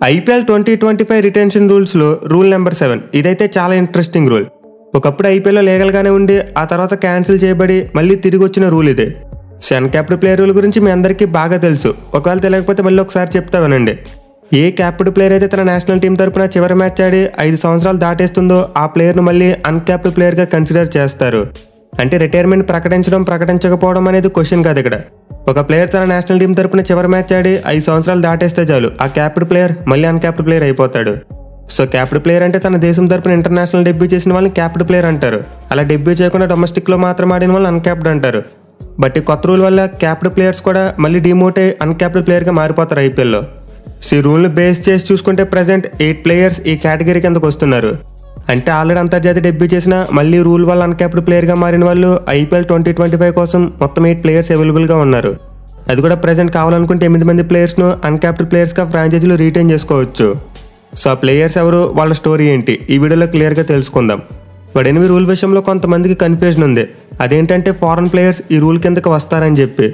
IPL 2025 retention రూల్స్లో rule number 7 ఇదైతే చాలా interesting rule. ఒకప్పుడు ఐపీఎల్లో లీగల్గానే ఉండి ఆ తర్వాత క్యాన్సిల్ చేయబడి మళ్ళీ తిరిగి వచ్చిన రూల్ ఇదే. అన్క్యాప్డ్ ప్లేయర్ రూల్ గురించి మీ అందరికీ బాగా తెలుసు. ఒకవేళ తెలియకపోతే మళ్ళీ ఒకసారి చెప్తా వినండి. ఏ క్యాప్డ్ ప్లేయర్ అయితే తన నేషనల్ టీం తరపున చివరి మ్యాచ్ ఆడి 5 సంవత్సరాలు దాటేస్తుందో ఆ ప్లేయర్ను మళ్ళీ అన్క్యాప్డ్ ప్లేయర్గా కన్సిడర్ చేస్తారు. అంటే రిటైర్మెంట్ ప్రకటించకపోవడం అనేది క్వశ్చన్ కాదు ఇక్కడ. ఒక ప్లేయర్ తన నేషనల్ టీం తరపున చివరి మ్యాచ్ ఆడి 5 సంవత్సరాలు దాటేస్తే చాలు ఆ క్యాప్డ్ ప్లేయర్ మళ్ళీ అన్క్యాప్డ్ ప్లేయర్ అయిపోతాడు. క్యాప్డ్ ప్లేయర్ అంటే తన దేశం తరపున ఇంటర్నేషనల్ డెబ్యూ చేసిన వాళ్ళని క్యాప్డ్ ప్లేయర్ అంటారు. అలా డెబ్యూ చేయకుండా డొమెస్టిక్లో మాత్రం ఆడిన వాళ్ళని అన్క్యాప్డ్ అంటారు. బట్ ఈ కొత్త రూల్ వల్ల క్యాప్డ్ ప్లేయర్స్ కూడా మళ్ళీ డిమోట్ అయ్యి అన్క్యాప్డ్ ప్లేయర్గా మారిపోతారు ఐపీఎల్లో. ఈ రూల్ని బేస్ చేసి చూసుకుంటే ప్రజెంట్ 8 ప్లేయర్స్ ఈ కేటగిరీ కిందకు వస్తున్నారు. అంటే ఆల్రెడీ అంతర్జాతీయ డెబ్యూ చేసిన మళ్ళీ రూల్ వల్ల అన్క్యాప్డ్ ప్లేయర్గా మారిన వాళ్ళు ఐపీఎల్ 2025 కోసం మొత్తం 8 ప్లేయర్స్ అవైలబుల్గా ఉన్నారు. అది కూడా ప్రజెంట్ కావాలనుకుంటే 8 మంది ప్లేయర్స్ను అన్క్యాప్డ్ ప్లేయర్స్గా ఫ్రాంచైజీలు రీటైన్ చేసుకోవచ్చు. ఆ ప్లేయర్స్ ఎవరు, వాళ్ళ స్టోరీ ఏంటి, ఈ వీడియోలో క్లియర్గా తెలుసుకుందాం. బట్ ఎనిమిది రూల్ విషయంలో కొంతమందికి కన్ఫ్యూజన్ ఉంది. అదేంటంటే ఫారెన్ ప్లేయర్స్ ఈ రూల్ కిందకి వస్తారని చెప్పి.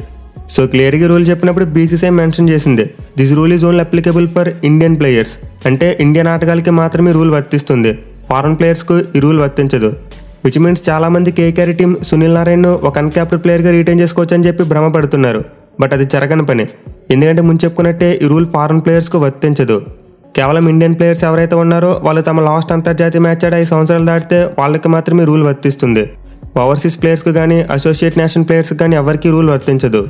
క్లియర్గా రూల్ చెప్పినప్పుడు బీసీసీఐ మెన్షన్ చేసింది, this rule is only applicable for Indian players. అంటే ఇండియన్ ఆటగాళ్ళకి మాత్రమే రూల్ వర్తిస్తుంది, ఫారెన్ ప్లేయర్స్కు ఈ రూల్ వర్తించదు. విచ్ మీన్స్ చాలామంది కేకేఆర్ టీం సునీల్ నారాయణను ఒక అన్క్యాప్డ్ ప్లేయర్గా రీటైన్ చేసుకోవచ్చు అని చెప్పి భ్రమపడుతున్నారు. బట్ అది జరగని పని. ఎందుకంటే ముందు చెప్పుకున్నట్టే ఈ రూల్ ఫారెన్ ప్లేయర్స్కు వర్తించదు. కేవలం ఇండియన్ ప్లేయర్స్ ఎవరైతే ఉన్నారో వాళ్ళు తమ లాస్ట్ అంతర్జాతీయ మ్యాచ్ ఆడి 5 సంవత్సరాలు దాటితే వాళ్ళకి మాత్రమే రూల్ వర్తిస్తుంది. ఓవర్సీస్ ప్లేయర్స్కి కానీ అసోసియేట్ నేషనల్ ప్లేయర్స్కి కానీ ఎవరికి రూల్ వర్తించదు.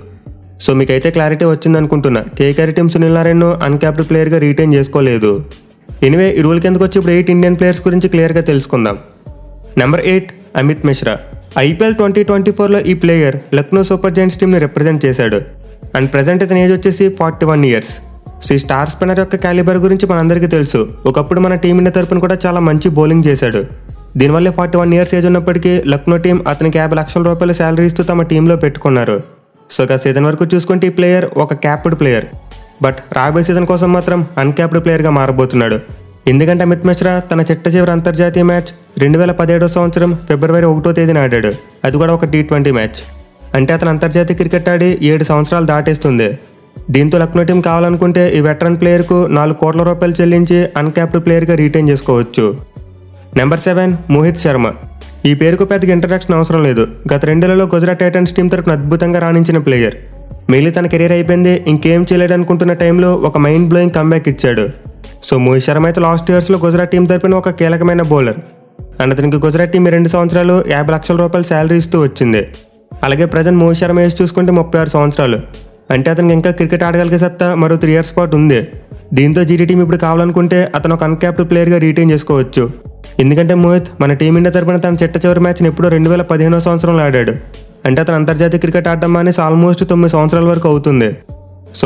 మీకైతే క్లారిటీ వచ్చింది అనుకుంటున్నా. కేకేఆర్ టీం సునీల్ నారాయణను అన్క్యాప్డ్ ప్లేయర్గా రీటైన్ చేసుకోలేదు. ఎనివే ఈ రూల్ కిందకు వచ్చి ఇప్పుడు 8 ఇండియన్ ప్లేయర్స్ గురించి క్లియర్గా తెలుసుకుందాం. నెంబర్ 8 అమిత్ మిశ్రా. ఐపీఎల్ 2024లో ఈ ప్లేయర్ లక్నో సూపర్ జైంట్స్ టీంని రిప్రజెంట్ చేశాడు. అండ్ ప్రజెంట్ ఇతని ఏజ్ వచ్చేసి 41 ఇయర్స్. ఈ స్టార్ స్పిన్నర్ యొక్క క్యాలిబర్ గురించి మనందరికీ తెలుసు. ఒకప్పుడు మన టీమిండియా తరపున కూడా చాలా మంచి బౌలింగ్ చేశాడు. దీనివల్ల 41 ఇయర్స్ ఏజ్ ఉన్నప్పటికీ లక్నో టీం అతనికి 50 లక్షల రూపాయల శాలరీ ఇస్తూ తమ టీంలో పెట్టుకున్నారు. సీజన్ వరకు చూసుకుంటే ఈ ప్లేయర్ ఒక క్యాప్డ్ ప్లేయర్. బట్ రాబోయే సీజన్ కోసం మాత్రం అన్క్యాప్డ్ ప్లేయర్గా మారబోతున్నాడు. ఎందుకంటే అమిత్ మిశ్రా తన చిట్ట అంతర్జాతీయ మ్యాచ్ 2017 సంవత్సరం ఫిబ్రవరి 1వ తేదీన ఆడాడు. అది కూడా ఒక T20 మ్యాచ్. అంటే అతను అంతర్జాతీయ క్రికెట్ ఆడి 7 సంవత్సరాలు దాటేస్తుంది. దీంతో లక్నో టీం కావాలనుకుంటే ఈ వెటరన్ ప్లేయర్కు 4 కోట్ల రూపాయలు చెల్లించి అన్క్యాప్డ్ ప్లేయర్గా రీటైన్ చేసుకోవచ్చు. నెంబర్ 7 మోహిత్ శర్మ. ఈ పేరుకు పెద్దగా ఇంట్రడక్షన్ అవసరం లేదు. గత 2 ఏళ్లలో గుజరాత్ టైటన్స్ టీం తరపున అద్భుతంగా రాణించిన ప్లేయర్. మెయిన్లీ తన కెరీర్ అయిపోయింది, ఇంకేం చేయలేడు అనుకుంటున్న టైంలో ఒక మైండ్ బ్లోయింగ్ కంబ్యాక్ ఇచ్చాడు. మోహిత్ శర్మ అయితే లాస్ట్ ఇయర్స్లో గుజరాత్ టీం తరపున ఒక కీలకమైన బౌలర్. అండ్ అతనికి గుజరాత్ టీం 2 సంవత్సరాలు 50 లక్షల రూపాయల శాలరీ ఇస్తూ వచ్చింది. అలాగే ప్రజెంట్ మోహిత్ శర్మ ఏజ్ చూసుకుంటే 36 సంవత్సరాలు. అంటే అతనికి ఇంకా క్రికెట్ ఆడగలిగే సత్తా మరో 3 ఇయర్స్ పాటు ఉంది. దీంతో జీటీ టీం ఇప్పుడు కావాలనుకుంటే అతను ఒక అన్క్యాప్డ్ ప్లేయర్గా రీటైన్ చేసుకోవచ్చు. ఎందుకంటే మోహిత్ మన టీమిండియా తరపున తన చివరి మ్యాచ్ని ఎప్పుడో 2015 సంవత్సరంలో ఆడాడు. అంటే అతను అంతర్జాతీయ క్రికెట్ ఆడడం అనేసి ఆల్మోస్ట్ 9 సంవత్సరాల వరకు అవుతుంది.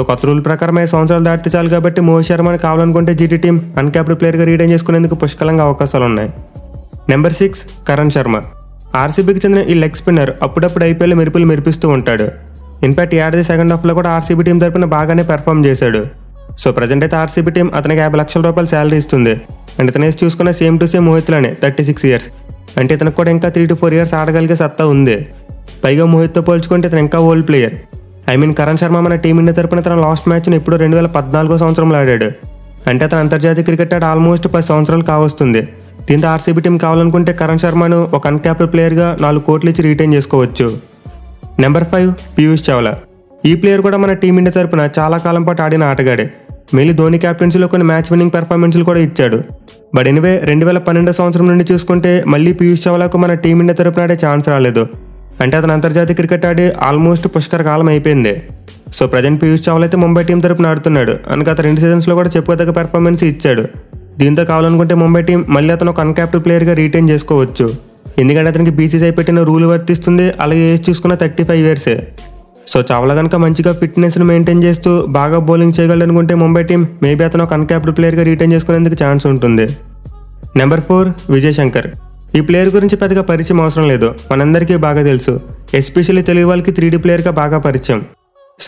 కొత్త రూల్ ప్రకారం 5 సంవత్సరాలు దాటితే చాలు కాబట్టి మోహిత్ శర్మని కావాలనుకుంటే జీటీ టీం అన్క్యాప్డ్ ప్లేయర్గా రీటైన్ చేసుకునేందుకు పుష్కలంగా అవకాశాలు ఉన్నాయి. నెంబర్ 6 కరణ్ శర్మ. ఆర్సీబీకి చెందిన ఈ లెగ్ స్పిన్నర్ అప్పుడప్పుడు ఐపీఎల్ మెరిపిస్తూ ఉంటాడు. ఇన్ఫాక్ట్ ఈ ఏడాది సెకండ్ హాఫ్లో కూడా ఆర్సీబీ టీం తరపున బాగానే పెర్ఫామ్ చేశాడు. ప్రజెంట్ అయితే ఆర్సీబీ టీం అతనికి 50 లక్షల రూపాయల శాలరీ ఇస్తుంది. అండ్ ఇతను చూసుకున్న సేమ్ టు సేమ్ మోహిత్లానే 36 ఇయర్స్. అంటే ఇతనికి కూడా ఇంకా 3 to 4 ఇయర్స్ ఆడగలిగే సత్తా ఉంది. పైగా మోహిత్తో పోల్చుకుంటే ఇతను ఇంకా ఓల్డ్ ప్లేయర్. కరణ్ శర్మ మన టీమిండియా తరపున తన లాస్ట్ మ్యాచ్ను ఎప్పుడో 2014 సంవత్సరంలో ఆడాడు. అంటే అతను అంతర్జాతీయ క్రికెట్ ఆడి ఆల్మోస్ట్ 10 సంవత్సరాలు కావస్తుంది. దీంతో ఆర్సీబీ టీం కావాలనుకుంటే కరణ్ శర్మను ఒక అన్క్యాప్డ్ ప్లేయర్గా 4 కోట్లు ఇచ్చి రీటైన్ చేసుకోవచ్చు. నెంబర్ 5 పీయూష్ చావ్లా. ఈ ప్లేయర్ కూడా మన టీమిండియా తరపున చాలా కాలం పాటు ఆడిన ఆటగాడే. మెయిన్లీ ధోని క్యాప్టెన్సీలో కొన్ని మ్యాచ్ విన్నింగ్ పెర్ఫార్మెన్స్లు కూడా ఇచ్చాడు. బట్ ఎనివే 2012 సంవత్సరం నుండి చూసుకుంటే మళ్ళీ పీయూష్ చావ్లాకు మన టీమిండియా తరపున ఆడే ఛాన్స్ రాలేదు. అంటే అతను అంతర్జాతీయ క్రికెట్ ఆడి ఆల్మోస్ట్ పుష్కర కాలం అయిపోయింది. ప్రజెంట్ పీయూష్ చావ్లా అయితే ముంబై టీం తరపున ఆడుతున్నాడు. అని గత 2 సీజన్స్లో కూడా చెప్పుకోదగ్గ పెర్ఫార్మెన్స్ ఇచ్చాడు. దీంతో కావాలనుకుంటే ముంబై టీం మళ్ళీ అతను ఒక అన్క్యాప్డ్ ప్లేయర్గా రీటైన్ చేసుకోవచ్చు. ఎందుకంటే అతనికి బీసీసీఐ పెట్టిన రూల్ వర్తిస్తుంది. అలాగే ఏజ్ చూసుకున్న 35 ఇయర్సే. చావ్లా కనుక మంచిగా ఫిట్నెస్ను మెయింటైన్ చేస్తూ బాగా బౌలింగ్ చేయగలడు అనుకుంటే ముంబై టీం మేబీ అతను ఒక అన్క్యాప్డ్ ప్లేయర్గా రీటైన్ చేసుకునేందుకు ఛాన్స్ ఉంటుంది. నెంబర్ 4 విజయ్ శంకర్. ఈ ప్లేయర్ గురించి పెద్దగా పరిచయం అవసరం లేదు, మనందరికీ బాగా తెలుసు. ఎస్పెషల్లీ తెలుగు వాళ్ళకి 3D ప్లేయర్గా బాగా పరిచయం.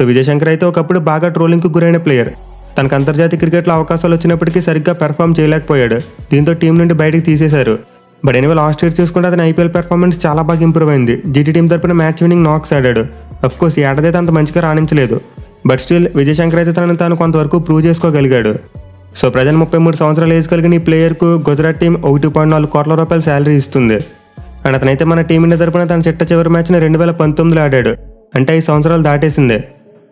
విజయ్ శంకర్ అయితే ఒకప్పుడు బాగా ట్రోలింగ్కు గురైన ప్లేయర్. తనకు అంతర్జాతీయ క్రికెట్లో అవకాశాలు వచ్చినప్పటికీ సరిగ్గా పెర్ఫామ్ చేయలేకపోయాడు. దీంతో టీం నుండి బయటకు తీసేశారు. బట్ ఎనివే లాస్ట్ ఇయర్ చూసుకుంటే అతని ఐపీఎల్ పెర్ఫార్మెన్స్ చాలా బాగా ఇంప్రూవ్ అయింది. జీటీ టీం తరపున మ్యాచ్ విన్నింగ్ నాక్స్ ఆడాడు. అఫ్కోర్స్ ఈ ఏడాది అయితే అంత మంచిగా రాణించలేదు. బట్ స్టిల్ విజయ్ శంకర్ అయితే తనను తాను కొంతవరకు ప్రూవ్ చేసుకోగలిగాడు. సో ప్రజెంట్ 33 సంవత్సరాల ఏజ్ కలిగిన ఈ ప్లేయర్కు గుజరాత్ టీం 1.4 కోట్ల రూపాయల శాలరీ ఇస్తుంది. అండ్ అతనైతే మన టీమిండియా తరపున తన చిట్ట చివరి మ్యాచ్ని 2019లో ఆడాడు. అంటే 5 సంవత్సరాలు దాటేసిందే.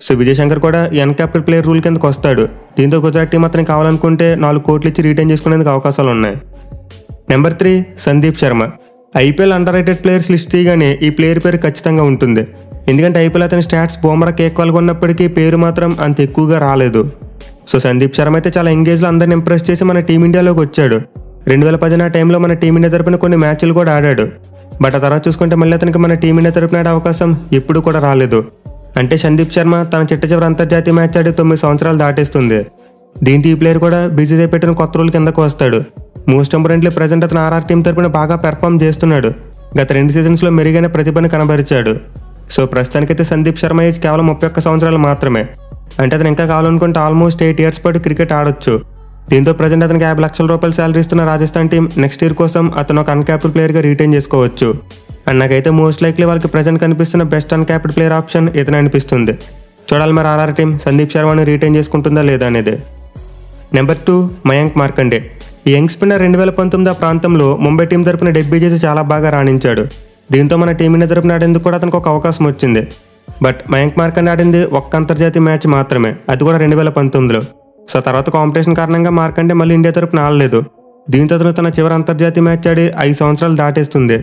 సో విజయ్ శంకర్ కూడా అన్క్యాప్డ్ ప్లేయర్ రూల్ కిందకు వస్తాడు. దీంతో గుజరాత్ టీం అతనికి కావాలనుకుంటే 4 కోట్లు ఇచ్చి రిటైన్ చేసుకునేందుకు అవకాశాలు ఉన్నాయి. Number 3 Sandeep Sharma. IPL under rated players list తీయగానే ఈ ప్లేయర్ పేరు ఖచ్చితంగా ఉంటుంది. ఎందుకంటే ఐపీఎల్ అతని స్టాట్స్ బూమరా కేక్వాల్గా ఉన్నప్పటికీ పేరు మాత్రం అంత ఎక్కువగా రాలేదు. సో సందీప్ శర్మ అయితే చాలా ఎంగేజ్లో అందరిని ఇంప్రెస్ చేసి మన టీమిండియాలోకి వచ్చాడు. 2010 టైంలో మన టీమిండియా తరపున కొన్ని మ్యాచ్లు కూడా ఆడాడు. బట్ ఆ తర్వాత చూసుకుంటే మళ్ళీ అతనికి మన టీమిండియా తరపున ఆడే అవకాశం ఎప్పుడు కూడా రాలేదు. అంటే సందీప్ శర్మ తన చిట్ట చివరి అంతర్జాతీయ మ్యాచ్ ఆడి 9 సంవత్సరాలు దాటేస్తుంది. దీంతో ఈ ప్లేయర్ కూడా బీసీసీఐ పెట్టిన కొత్త రూల్ కిందకు వస్తాడు. మోస్ట్ ఇంపార్టెంట్లీ ప్రజెంట్ అతను ఆర్ఆర్ టీం తరపున బాగా పెర్ఫామ్ చేస్తున్నాడు. గత 2 సీజన్స్లో మెరుగైన ప్రతిభను కనబరిచాడు. సో ప్రస్తుతానికైతే సందీప్ శర్మ ఏజ్ కేవలం 31 సంవత్సరాలు మాత్రమే. అంటే అతను ఇంకా కావాలనుకుంటే ఆల్మోస్ట్ 8 ఇయర్స్ పాటు క్రికెట్ ఆడొచ్చు. దీంతో ప్రజెంట్ అతనికి 50 లక్షల రూపాయలు శాలరీ ఇస్తున్న రాజస్థాన్ టీం నెక్స్ట్ ఇయర్ కోసం అతను ఒక అన్క్యాప్డ్ ప్లేయర్గా రిటైన్ చేసుకోవచ్చు. అండ్ నాకైతే మోస్ట్ లైక్లీ వాళ్ళకి ప్రజెంట్ కనిపిస్తున్న బెస్ట్ అన్క్యాప్డ్ ప్లేయర్ ఆప్షన్ ఇతనే అనిపిస్తుంది. చూడాలి మరి ఆర్ఆర్ టీం సందీప్ శర్మని రిటైన్ చేసుకుంటుందా లేదా అనేది. నెంబర్ 2 మయాంక్ మార్కండే. ఈ యంగ్ స్పిన్నర్ 2019 ఆ ప్రాంతంలో ముంబై టీం తరపున డెబ్యూ చేసి చాలా బాగా రాణించాడు. దీంతో మన టీమిండియా తరపున ఆడేందుకు కూడా అతనికి ఒక అవకాశం వచ్చింది. బట్ మయాంక్ మార్కండే ఆడింది ఒక్క అంతర్జాతీయ మ్యాచ్ మాత్రమే, అది కూడా 2019లో. సో తర్వాత కాంపిటీషన్ కారణంగా మార్కండే మళ్ళీ ఇండియా తరపున ఆడలేదు. దీంతో అతను తన చివరి అంతర్జాతీయ మ్యాచ్ ఆడి 5 సంవత్సరాలు దాటేస్తుంది.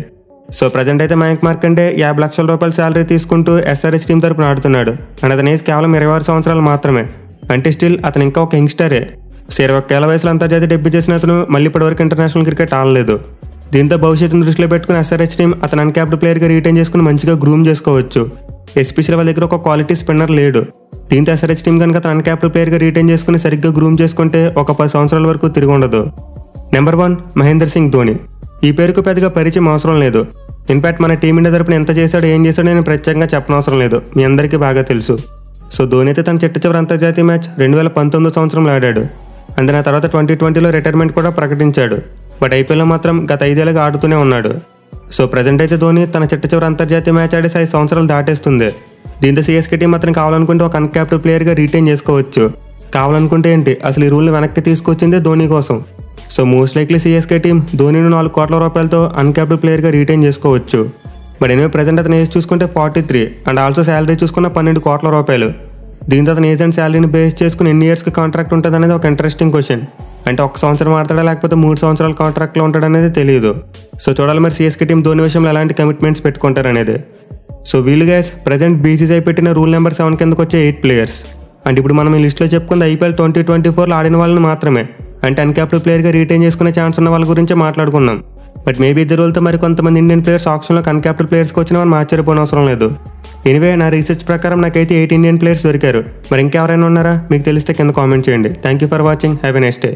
సో ప్రజెంట్ అయితే మయాంక్ మార్కండే 50 లక్షల రూపాయల శాలరీ తీసుకుంటూ ఎస్ఆర్హెచ్ టీం తరపున ఆడుతున్నాడు. అండ్ అతని ఏజ్ కేవలం 26 సంవత్సరాలు మాత్రమే. అంటే స్టిల్ అతను ఇంకా ఒక యంగ్స్టరే. 21 ఏళ్ల వయసులో అంతర్జాతీయ డెబ్యూ చేసిన అతను మళ్ళీ ఇప్పటివరకు ఇంటర్నేషనల్ క్రికెట్ ఆడలేదు. దీంతో భవిష్యత్తును దృష్టిలో పెట్టుకుని ఎస్ఆర్హెచ్ టీం అతను అన్క్యాప్డ్ ప్లేయర్గా రిటైన్ చేసుకుని మంచిగా గ్రూమ్ చేసుకోవచ్చు. ఎస్పెషల్లీ వాళ్ళ దగ్గర ఒక క్వాలిటీ స్పిన్నర్ లేడు. దీంతో ఎస్ఆర్హెచ్ టీం కనుక అతను అన్క్యాప్డ్ ప్లేయర్గా రిటైన్ చేసుకుని సరిగ్గా గ్రూమ్ చేసుకుంటే ఒక 10 సంవత్సరాల వరకు తిరిగి ఉండదు. నెంబర్ 1 మహేంద్ర సింగ్ ధోని. ఈ పేరుకు పెద్దగా పరిచయం అవసరం లేదు. ఇన్ఫాక్ట్ మన టీమిండియా తరపున ఎంత చేశాడో ఏం చేశాడో నేను ప్రత్యేకంగా చెప్పనవసరం లేదు, మీ అందరికీ బాగా తెలుసు. సో ధోని అయితే తన చిట్ట చివరి అంతర్జాతీయ మ్యాచ్ 2019 సంవత్సరంలో ఆడాడు. అండ్ ఆ తర్వాత 2020లో రిటైర్మెంట్ కూడా ప్రకటించాడు. బట్ ఐపీఎల్లో మాత్రం గత 5 ఏళ్ళుగా ఆడుతూనే ఉన్నాడు. సో ప్రజెంట్ అయితే ధోని తన చిట్ట చివరి అంతర్జాతీయ మ్యాచ్ ఆడి 5 సంవత్సరాలు దాటేస్తుంది. దీంతో సిఎస్కే టీం అతను కావాలనుకుంటే ఒక అన్క్యాప్డ్ ప్లేయర్గా రిటైన్ చేసుకోవచ్చు. కావాలనుకుంటే ఏంటి, అసలు ఈ రూల్ని వెనక్కి తీసుకొచ్చిందే ధోని కోసం. So most likely CSK team ధోనిని 4 కోట్ల రూపాయలతో అన్క్యాప్డ్ ప్లేయర్గా రిటైన్ చేసుకోవచ్చు. బట్ ఎనివే ప్రజెంట్ అతని ఏజ్ చూసుకుంటే 43 అండ్ ఆల్సో శాలరీ చూసుకున్న 12 కోట్ల రూపాయలు. దీంతో అతని ఏజ్ అండ్ శాలరీని బేస్ చేసుకుని ఎన్ని ఇయర్స్కి కాంట్రాక్ట్ ఉంటుంది అనేది ఒక ఇంట్రెస్టింగ్ క్వశ్చన్. అంటే 1 సంవత్సరం ఆడతాడా లేకపోతే 3 సంవత్సరాల కాంట్రాక్ట్లో ఉంటాడనేది తెలియదు. సో చూడాలి మరి సిఎస్కే టీం ధోని విషయంలో ఎలాంటి కమిట్మెంట్స్ పెట్టుకుంటారనేది. సో వీళ్ళు గైస్ ప్రజెంట్ బీసీసీఐ పెట్టిన రూల్ నెంబర్ 7 కిందకు వచ్చే 8 ప్లేయర్స్. అండ్ ఇప్పుడు మనం ఈ లిస్ట్లో చెప్పుకుంది ఐపీఎల్ 2024లో ఆడిన వాళ్ళని మాత్రమే. అంటే అన్క్యాప్డ్ ప్లేయర్గా రిటైన్ చేసుకునే ఛాన్స్ ఉన్న వాళ్ళ గురించే మాట్లాడుకున్నాం. బట్ మేబీ ఇద్దరు రోజులతో మరి కొంతమంది ఇండియన్ ప్లేయర్స్ ఆప్షన్లో అన్క్యాప్డ్ ప్లేయర్స్కి వచ్చిన వాళ్ళు ఆశ్చర్యపోని అవసరం లేదు. ఎనివే నా రీసెర్చ్ ప్రకారం నాకైతే 8 ఇండియన్ ప్లేయర్స్ దొరికారు. మరి ఇంకెవరైనా ఉన్నారా? మీకు తెలిస్తే కింద కామెంట్ చేయండి. Thank you for watching. Have a nice day.